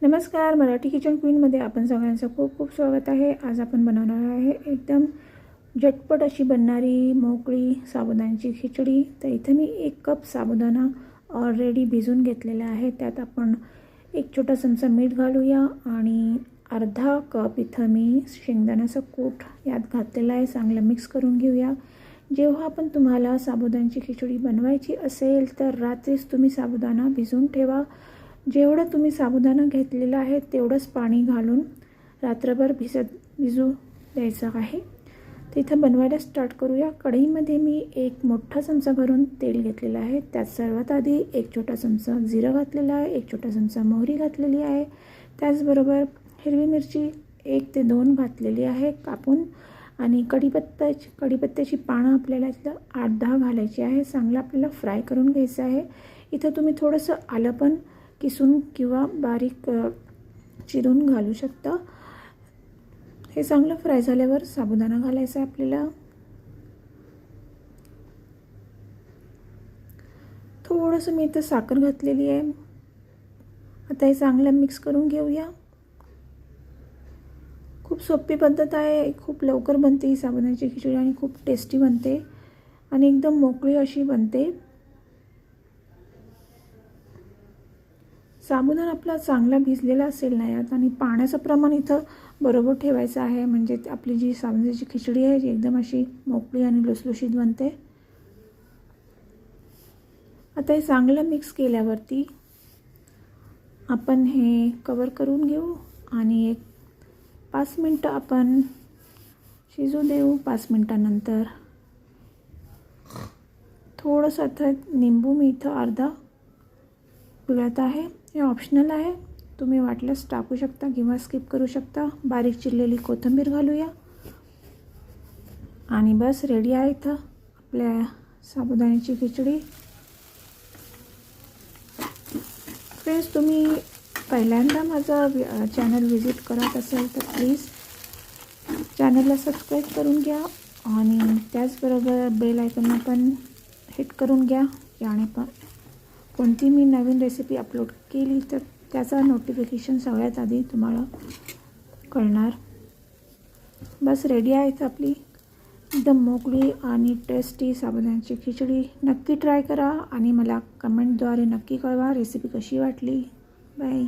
नमस्कार, मराठी किचन क्वीनमध्ये आपण सगळ्यांचं खूप खूप स्वागत आहे। आज आपण बनवणार आहे एकदम झटपट अशी बनणारी मोकळी साबुदाण्याची खिचडी। तर इथे मी 1 कप साबुदाणा ऑलरेडी भिजवून घेतलेला आहे। त्यात आपण 1 छोटा चमचा मीठ घालूया आणि अर्धा कप इथं मी शेंगदाण्याचा कूट यात घातलेला आहे। चांगलं मिक्स करून घेऊया। जेव्हा पण तुम्हाला साबुदाण्याची खिचडी बनवायची असेल तर रात्रीच तुम्ही साबुदाणा भिजवून ठेवा। जेवढं तुम्ही साबुदाणा घेतलेला आहे तेवढंच पाणी घालून रात्रभर भिजू द्यायचं आहे। तर इथं बनवायला स्टार्ट करूया। कढईमध्ये मी 1 मोठा चमचा भरून तेल घेतलेलं आहे। त्यात सर्वात आधी 1 छोटा चमचा जिरं घातलेला आहे, 1 छोटा चमचा मोहरी घातलेली आहे। त्याचबरोबर हिरवी मिरची 1 ते 2 घातलेली आहे कापून आणि कढीपत्त्याची पानं आपल्याला इथं 8-10 घालायची आहे। चांगलं आपल्याला फ्राय करून घ्यायचं आहे। इथं तुम्ही थोडंसं आलं पण किसून किंवा बारीक चिरून घालू शकता। हे चांगलं फ्राय झाल्यावर साबुदाणा घालायचा आहे आपल्याला। थोडंसं मी इथं साखर घातलेली आहे। आता हे चांगलं मिक्स करून घेऊया। खूप सोपी पद्धत आहे, खूप लवकर बनते ही साबुदाण्याची खिचडी आणि खूप टेस्टी बनते आणि एकदम मोकळी अशी बनते। साबुदाणा आपला चांगला भिजलेला असेल ना यात आणि पाण्याचं प्रमाण इथं बरोबर ठेवायचं आहे, म्हणजे आपली जी साबुदाण्याची खिचडी आहे ती एकदम अशी मोकळी आणि लुसलुशीत बनते। आता हे चांगलं मिक्स केल्यावरती आपण हे कवर करून घेऊ आणि 5 मिनिटं आपण शिजू देऊ। 5 मिनिटांनंतर थोडंसं आता निंबू मी इथं अर्धा पिळत आहे। हे ऑप्शनल आहे, तुम्ही वाटल्यास टाकू शकता किंवा स्किप करू शकता। बारीक चिरलेली कोथिंबीर घालूया आणि बस रेडी आहे इथं आपल्या साबुदाण्याची खिचडी। फ्रेंड्स, तुम्ही पहिल्यांदा माझं चॅनल विजिट करत असाल तर प्लीज चॅनलला सबस्क्राईब करून घ्या आणि त्याचबरोबर बेल आयकॉनला पण हिट करून घ्या, याने पण कोणती मी नवीन रेसिपी अपलोड केली तर त्याचा नोटिफिकेशन सगळ्यात आधी तुम्हाला कळणार। बस रेडी आहे इथं आपली एकदम मोकळी आणि टेस्टी साबुदाण्याची खिचडी। नक्की ट्राय करा आणि मला कमेंटद्वारे नक्की कळवा रेसिपी कशी वाटली। बाय।